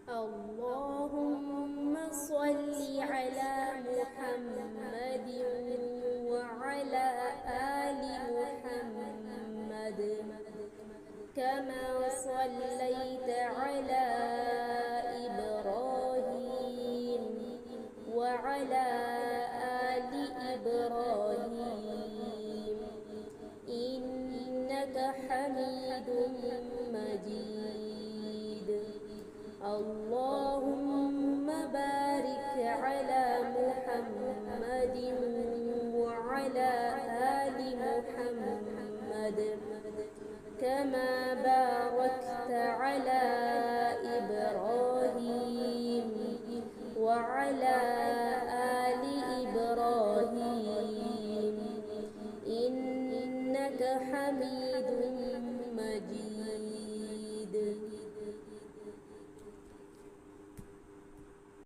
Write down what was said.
اللهم صل على محمد وعلى آل محمد كما صليت على إبراهيم وعلى آل إبراهيم إنك حميد مجيد. اللهم بارك على محمد وعلى آل محمد كما باركت على إبراهيم وعلى